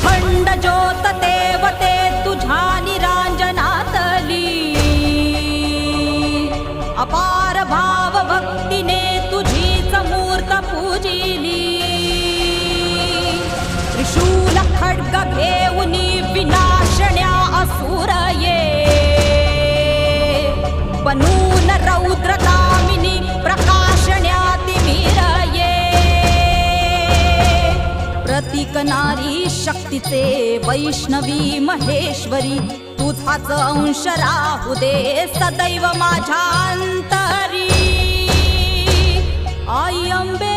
अखंड ज्योत देवते तुझ्या निरांजनातली, अपार भाव भक्तीने तुझीच मूर्त पूजिली। त्रिशूल खड्ग घेऊनी विनाशण्या असुर ये, बनून रौद्र कामिनी प्रकाशण्या तिमिर ये। प्रतीक नारी शक्तीचे वैष्णवी महेश्वरी, तुझाच अंश राहू दे सदैव माझ्या अंतरी। आई अंबे